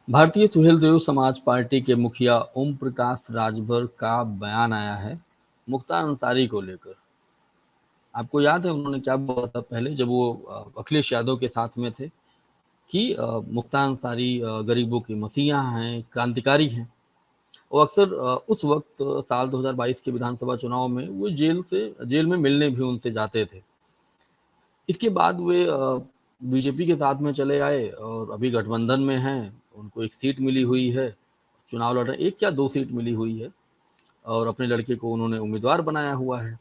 भारतीय सुहेलदेव समाज पार्टी के मुखिया ओम प्रकाश राजभर का बयान आया है मुख्तार अंसारी को लेकर। आपको याद है उन्होंने क्या बोला था पहले जब वो अखिलेश यादव के साथ में थे कि मुख्तार अंसारी गरीबों की मसीहा हैं, क्रांतिकारी हैं। वो अक्सर उस वक्त साल 2022 के विधानसभा चुनाव में वो जेल में मिलने भी उनसे जाते थे। इसके बाद वे बीजेपी के साथ में चले आए और अभी गठबंधन में हैं। उनको एक सीट मिली हुई है, चुनाव लड़ रहे हैं, एक क्या दो सीट मिली हुई है और अपने लड़के को उन्होंने उम्मीदवार बनाया हुआ है।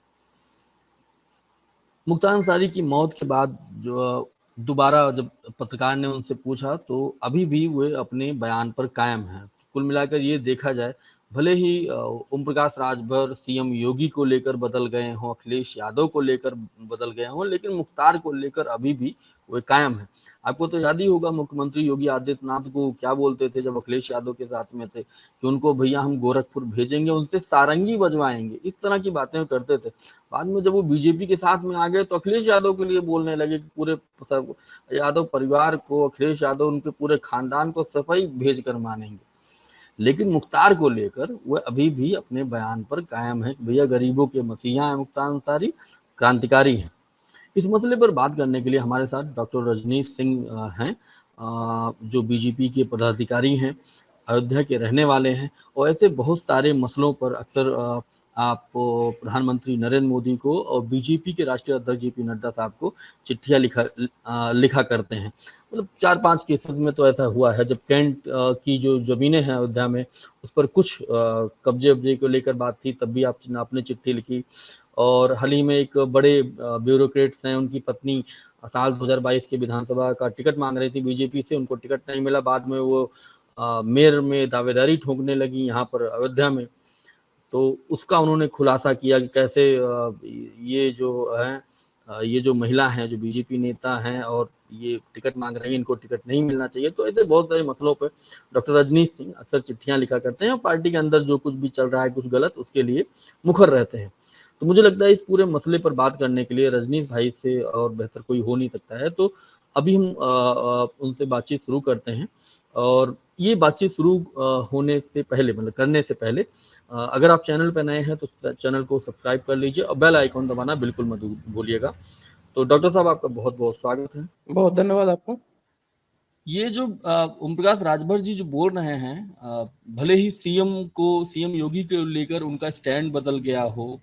मुख्तार अंसारी की मौत के बाद जो दोबारा जब पत्रकार ने उनसे पूछा तो अभी भी वे अपने बयान पर कायम हैं। कुल मिलाकर ये देखा जाए, भले ही ओम प्रकाश राजभर सीएम योगी को लेकर बदल गए हों, अखिलेश यादव को लेकर बदल गए हों, लेकिन मुख्तार को लेकर अभी भी वे कायम हैं। आपको तो याद ही होगा मुख्यमंत्री योगी आदित्यनाथ को क्या बोलते थे जब अखिलेश यादव के साथ में थे कि उनको भैया हम गोरखपुर भेजेंगे, उनसे सारंगी बजवाएंगे, इस तरह की बातें करते थे। बाद में जब वो बीजेपी के साथ में आ गए तो अखिलेश यादव के लिए बोलने लगे कि पूरे यादव परिवार को, अखिलेश यादव उनके पूरे खानदान को सफाई भेज कर मानेंगे। लेकिन मुख्तार को लेकर वह अभी भी अपने बयान पर कायम है। भैया गरीबों के मसीहा है मुख्तार अंसारी, क्रांतिकारी हैं। इस मसले पर बात करने के लिए हमारे साथ डॉक्टर रजनीश सिंह हैं, जो बीजेपी के पदाधिकारी हैं, अयोध्या के रहने वाले हैं और ऐसे बहुत सारे मसलों पर अक्सर आप प्रधानमंत्री नरेंद्र मोदी को और बीजेपी के राष्ट्रीय अध्यक्ष जेपी नड्डा साहब को चिट्ठियां लिखा करते हैं। मतलब 4-5 केसेस में तो ऐसा हुआ है जब कैंट की जो जमीनें हैं अयोध्या में उस पर कुछ कब्जे वब्जे को लेकर बात थी, तब भी आपने चिट्ठी लिखी। और हाल ही में एक बड़े ब्यूरोक्रेट्स हैं, उनकी पत्नी साल 2022 के विधानसभा का टिकट मांग रही थी बीजेपी से, उनको टिकट नहीं मिला। बाद में वो मेयर में दावेदारी ठोकने लगी यहाँ पर अयोध्या में। तो उसका उन्होंने खुलासा किया कि कैसे ये जो है ये जो महिला हैं, जो बीजेपी नेता हैं और ये टिकट मांग रही हैं, इनको टिकट नहीं मिलना चाहिए। तो ऐसे बहुत सारे मसलों पर डॉक्टर रजनीश सिंह अक्सर चिट्ठियां लिखा करते हैं और पार्टी के अंदर जो कुछ भी चल रहा है कुछ गलत, उसके लिए मुखर रहते हैं। तो मुझे लगता है इस पूरे मसले पर बात करने के लिए रजनीश भाई से और बेहतर कोई हो नहीं सकता है। तो अभी हम उनसे बातचीत शुरू करते हैं और ये बातचीत शुरू होने से पहले, मतलब करने से पहले, अगर आप चैनल पर नए हैं तो चैनल को सब्सक्राइब कर लीजिए और बेल आइकॉन दबाना बिल्कुल मत भूलिएगा। तो डॉक्टर साहब आपका बहुत बहुत स्वागत है। बहुत धन्यवाद आपको। ये जो ओम प्रकाश राजभर जी जो बोल रहे हैं, भले ही सीएम योगी को लेकर उनका स्टैंड बदल गया हो,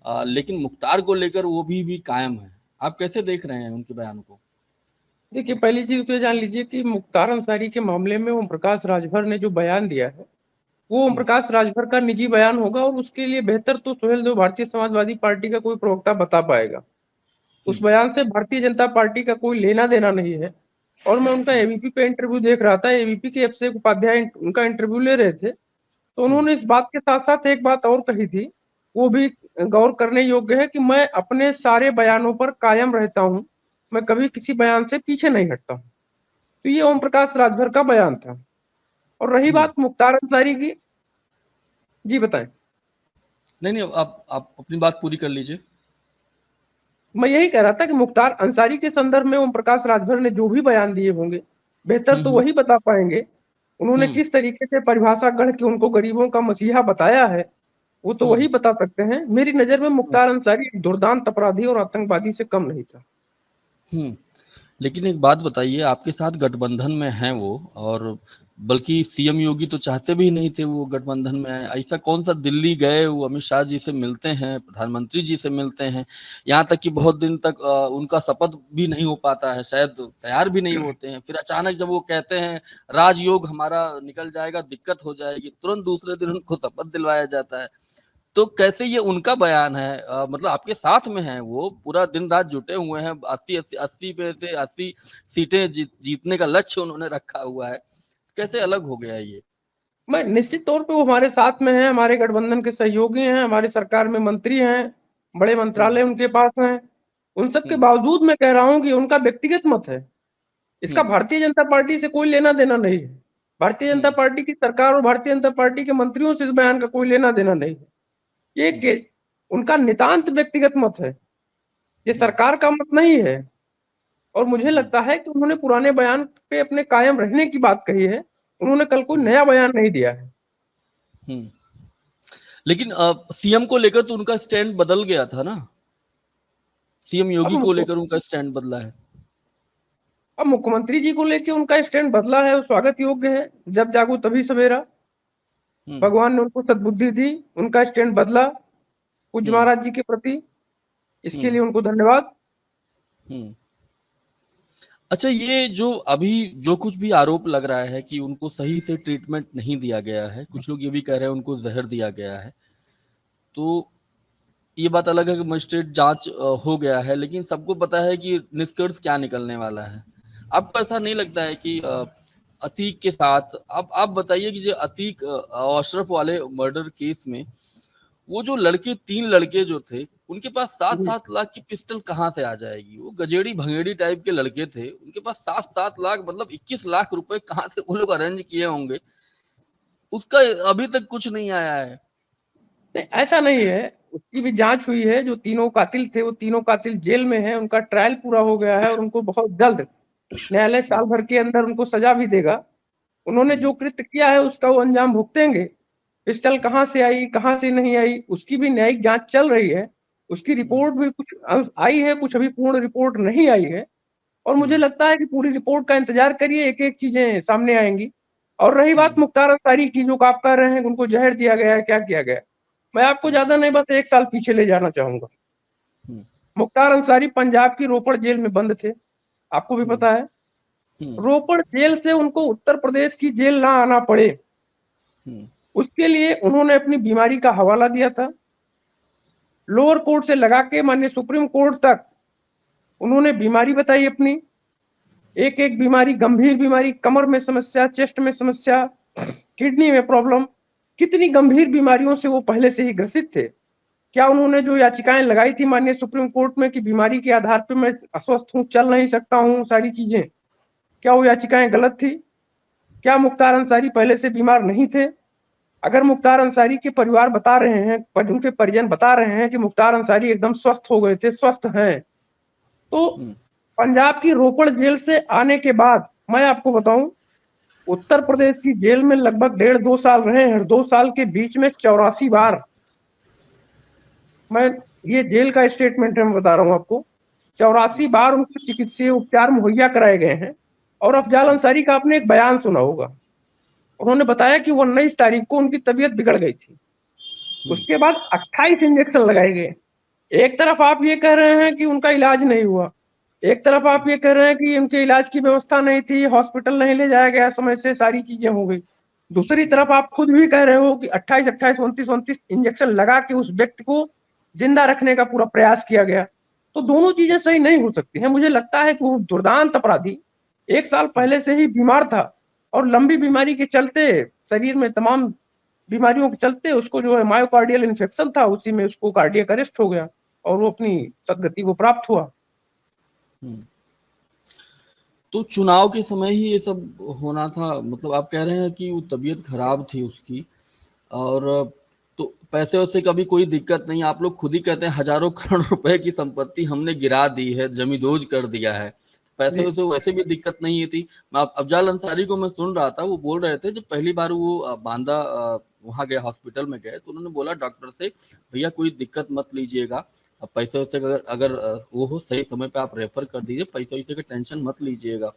लेकिन मुख्तार को लेकर वो भी कायम है। आप कैसे देख रहे हैं उनके बयान को? देखिए, पहली चीज तो जान लीजिए कि मुख्तार अंसारी के मामले में ओम प्रकाश राजभर ने जो बयान दिया है वो ओम प्रकाश राजभर का निजी बयान होगा और उसके लिए बेहतर तो सुहेलदेव भारतीय समाजवादी पार्टी का कोई प्रवक्ता बता पाएगा। उस बयान से भारतीय जनता पार्टी का कोई लेना देना नहीं है। और मैं उनका एबीपी पे इंटरव्यू देख रहा था, एबीपी के अभिषेक उपाध्याय उनका इंटरव्यू ले रहे थे, तो उन्होंने इस बात के साथ साथ एक बात और कही थी, वो भी गौर करने योग्य है कि मैं अपने सारे बयानों पर कायम रहता हूं, मैं कभी किसी बयान से पीछे नहीं हटता हूं। तो ये ओम प्रकाश राजभर का बयान था। और रही बात मुख्तार अंसारी की, जी बताएं। नहीं, आप अपनी बात पूरी कर लीजिए। मैं यही कह रहा था कि मुख्तार अंसारी के संदर्भ में ओम प्रकाश राजभर ने जो भी बयान दिए होंगे बेहतर तो वही बता पाएंगे। उन्होंने किस तरीके से परिभाषा गढ़ के उनको गरीबों का मसीहा बताया है वो तो वही बता सकते हैं। मेरी नजर में मुख्तार अंसारी एक दुर्दांत अपराधी और आतंकवादी से कम नहीं था। लेकिन एक बात बताइए, आपके साथ गठबंधन में हैं वो, और बल्कि सीएम योगी तो चाहते भी नहीं थे वो गठबंधन में आए। ऐसा कौन सा दिल्ली गए, वो अमित शाह जी से मिलते हैं, प्रधानमंत्री जी से मिलते हैं, यहाँ तक कि बहुत दिन तक उनका शपथ भी नहीं हो पाता है, शायद तैयार भी नहीं होते हैं। फिर अचानक जब वो कहते हैं राजयोग हमारा निकल जाएगा, दिक्कत हो जाएगी, तुरंत दूसरे दिन उनको शपथ दिलवाया जाता है। तो कैसे ये उनका बयान है, मतलब आपके साथ में है वो, पूरा दिन रात जुटे हुए हैं, 80 पे से 80 सीटें जीतने का लक्ष्य उन्होंने रखा हुआ है, कैसे अलग हो गया ये? मैं निश्चित तौर पे वो हमारे साथ में है, हमारे गठबंधन के सहयोगी हैं, हमारी सरकार में मंत्री हैं, बड़े मंत्रालय उनके पास हैं। उन सब के बावजूद मैं कह रहा हूं कि उनका व्यक्तिगत मत है, इसका भारतीय जनता पार्टी से कोई लेना देना नहीं है। भारतीय जनता पार्टी की सरकार और भारतीय जनता पार्टी के मंत्रियों से इस बयान का कोई लेना देना नहीं है। ये उनका नितांत व्यक्तिगत मत है, ये सरकार का मत नहीं है। और मुझे लगता है कि उन्होंने पुराने बयान पे अपने कायम रहने की बात कही है उन्होंने कल कोई नया बयान नहीं दिया है। लेकिन सीएम को लेकर तो उनका स्टैंड बदल गया था ना, सीएम योगी को लेकर उनका स्टैंड बदला है। अब मुख्यमंत्री जी को लेकर उनका स्टैंड बदला है, वो स्वागत योग्य है। जब जागो तभी सवेरा, भगवान ने उनको सद्बुद्धि दी, उनका स्टैंड बदला पूज्य महाराज जी के प्रति, इसके लिए उनको धन्यवाद। अच्छा, ये जो अभी जो कुछ भी आरोप लग रहा है कि उनको सही से ट्रीटमेंट नहीं दिया गया है, कुछ लोग ये भी कह रहे हैं उनको जहर दिया गया है, तो ये बात अलग है कि मजिस्ट्रेट जांच हो गया है, लेकिन सबको पता है कि निष्कर्ष क्या निकलने वाला है। आपको ऐसा नहीं लगता है कि अतीक के साथ, आप बताइए कि जो अतीक अशरफ वाले मर्डर केस में वो जो लड़के, 3 लड़के जो थे, उनके पास 7-7 लाख की पिस्टल कहाँ से आ जाएगी? वो गजेड़ी भंगेड़ी टाइप के लड़के थे, उनके पास 7-7 लाख मतलब 21 लाख रुपए कहाँ से वो लोग अरेंज किए होंगे, उसका अभी तक कुछ नहीं आया है। नहीं, ऐसा नहीं है, उसकी भी जांच हुई है। जो तीनों कातिल थे वो तीनों कातिल जेल में हैं, उनका ट्रायल पूरा हो गया है और उनको बहुत जल्द न्यायालय साल भर के अंदर उनको सजा भी देगा। उन्होंने जो कृत्य किया है उसका वो अंजाम भुगतेंगे। पिस्टल कहाँ से आई, कहाँ से नहीं आई, उसकी भी न्यायिक जांच चल रही है। उसकी रिपोर्ट भी कुछ आई है, कुछ अभी पूर्ण रिपोर्ट नहीं आई है। और मुझे लगता है कि पूरी रिपोर्ट का इंतजार करिए, एक एक चीजें सामने आएंगी। और रही बात मुख्तार अंसारी की, जो आप कह रहे हैं कि उनको जहर दिया गया है, क्या किया गया, मैं आपको ज्यादा नहीं, बस 1 साल पीछे ले जाना चाहूंगा। मुख्तार अंसारी पंजाब की रोपड़ जेल में बंद थे, आपको भी पता है। रोपड़ जेल से उनको उत्तर प्रदेश की जेल ना आना पड़े, उसके लिए उन्होंने अपनी बीमारी का हवाला दिया था। लोअर कोर्ट से लगा के माननीय सुप्रीम कोर्ट तक उन्होंने बीमारी बताई अपनी, एक एक बीमारी, गंभीर बीमारी, कमर में समस्या, चेस्ट में समस्या, किडनी में प्रॉब्लम, कितनी गंभीर बीमारियों से वो पहले से ही ग्रसित थे। क्या उन्होंने जो याचिकाएं लगाई थी माननीय सुप्रीम कोर्ट में कि बीमारी के आधार पर मैं अस्वस्थ हूं, चल नहीं सकता हूं, सारी चीजें, क्या वो याचिकाएं गलत थी? क्या मुख्तार अंसारी पहले से बीमार नहीं थे? अगर मुख्तार अंसारी के परिवार बता रहे हैं, उनके परिजन बता रहे हैं कि मुख्तार अंसारी एकदम स्वस्थ हो गए थे, स्वस्थ हैं, तो पंजाब की रोपड़ जेल से आने के बाद मैं आपको बताऊं, उत्तर प्रदेश की जेल में लगभग 1.5-2 साल रहे हैं। 2 साल के बीच में 84 बार, मैं ये जेल का स्टेटमेंट है, मैं बता रहा हूं आपको, 84 बार उनको चिकित्सीय उपचार मुहैया कराए गए हैं। और अफजाल अंसारी का आपने एक बयान सुना होगा, उन्होंने बताया कि वो 19 तारीख को उनकी तबीयत बिगड़ गई थी, उसके बाद 28 इंजेक्शन लगाए गए। एक तरफ आप ये कह रहे हैं कि उनका इलाज नहीं हुआ, एक तरफ आप ये कह रहे हैं कि उनके इलाज की व्यवस्था नहीं थी, हॉस्पिटल नहीं ले जाया गया समय से, सारी चीजें हो गई। दूसरी तरफ आप खुद भी कह रहे हो कि 28, 28, 29 इंजेक्शन लगा के उस व्यक्ति को जिंदा रखने का पूरा प्रयास किया गया। तो दोनों चीजें सही नहीं हो सकती हैं। मुझे लगता है कि वो दुर्दांत अपराधी 1 साल पहले से ही बीमार था और लंबी बीमारी के चलते, शरीर में तमाम बीमारियों के चलते उसको जो है मायोकार्डियल इन्फेक्शन था, उसी में उसको कार्डियक अरेस्ट हो गया और वो अपनी सदगति को प्राप्त हुआ। तो चुनाव के समय ही ये सब होना था, मतलब आप कह रहे हैं कि वो तबीयत खराब थी उसकी, और तो पैसे वैसे का भी कोई दिक्कत नहीं, आप लोग खुद ही कहते हैं हजारों करोड़ रुपए की संपत्ति हमने गिरा दी है, जमींदोज कर दिया है, पैसे वैसे भी दिक्कत नहीं थी। अफजाल अंसारी को मैं सुन रहा था, वो बोल रहे थे जब पहली बार वो बांदा वहां गए, हॉस्पिटल में गए, तो उन्होंने बोला डॉक्टर से, भैया कोई दिक्कत मत लीजिएगा, अब पैसे वैसे अगर वो हो सही समय पे आप रेफर कर दीजिए, पैसे वैसे का टेंशन मत लीजिएगा।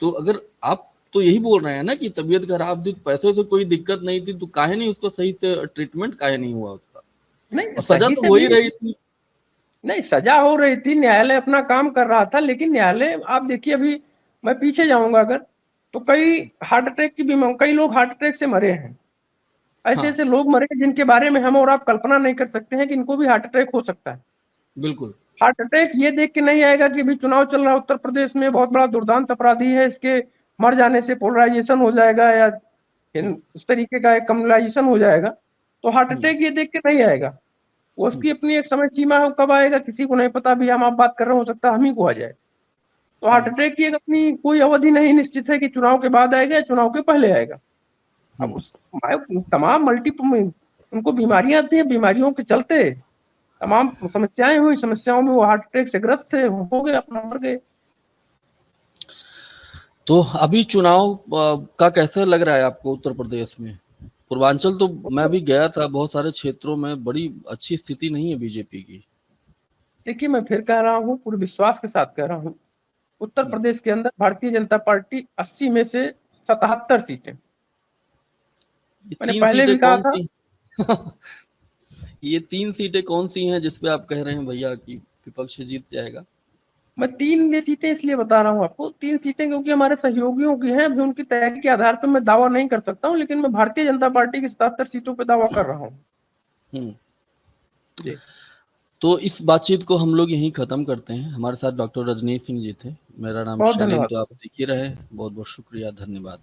तो अगर आप तो यही बोल रहे हैं ना कि तबीयत खराब थी, पैसे तो कोई दिक्कत नहीं थी, तो काहे नहीं उसको सही से ट्रीटमेंट काहे नहीं हुआ उसका? नहीं, और सजा तो हो ही रही थी। नहीं, सजा हो रही थी, न्यायालय अपना काम कर रहा था, लेकिन न्यायालय, आप देखिए, अभी मैं पीछे जाऊंगा अगर, तो कई हार्ट अटैक की बीमारी, कई लोग हार्ट अटैक से मरे हैं। ऐसे ऐसे लोग मरे जिनके बारे में हम और आप कल्पना नहीं कर सकते हैं कि इनको भी हार्ट अटैक हो सकता है। बिल्कुल। हार्ट अटैक ये देख के नहीं आएगा कि अभी चुनाव चल रहा है उत्तर प्रदेश में, बहुत बड़ा दुर्दांत अपराधी है, इसके मर जाने से पोलराइजेशन हो जाएगा या उस तरीके का एक कम्युनलाइजेशन हो जाएगा, तो हार्ट अटैक ये देख के नहीं आएगा। उसकी अपनी एक समय सीमा है, कब आएगा किसी को नहीं पता। भी हम आप बात कर रहे हो सकता है हम ही को आ जाए। तो हार्ट अटैक की एक अपनी कोई अवधि नहीं निश्चित है कि चुनाव के बाद आएगा या चुनाव के पहले आएगा। अब उस तमाम मल्टीपल उनको बीमारियां थी, बीमारियों के चलते तमाम समस्याएं हुई, समस्याओं में वो हार्ट अटैक से ग्रस्त थे, हो गए, अपना मर गए। तो अभी चुनाव का कैसे लग रहा है आपको उत्तर प्रदेश में? पूर्वांचल तो मैं भी गया था, बहुत सारे क्षेत्रों में बड़ी अच्छी स्थिति नहीं है बीजेपी की। देखिए, मैं फिर कह रहा हूँ, पूरे विश्वास के साथ कह रहा हूँ, उत्तर प्रदेश के अंदर भारतीय जनता पार्टी 80 में से 77 सीटें, ये मैंने 3 पहले सीटें भी कहा कौन था। सी? ये 3 सीटें कौन सी हैं जिस पे आप कह रहे हैं भैया कि विपक्ष जीत जाएगा? मैं 3 ये सीटें इसलिए बता रहा हूँ आपको, 3 सीटें क्योंकि हमारे सहयोगियों की हैं, अभी उनकी तैयारी के आधार पर मैं दावा नहीं कर सकता हूँ, लेकिन मैं भारतीय जनता पार्टी की 77 सीटों पर दावा कर रहा हूँ। हुँ। जी, तो इस बातचीत को हम लोग यहीं ख़त्म करते हैं। हमारे साथ डॉक्टर रजनीश सिंह जी थे। मेरा नाम बहुत शैलेंद्र, धन्यवाद। तो आप लिखे रहे। बहुत-बहुत शुक्रिया, धन्यवाद।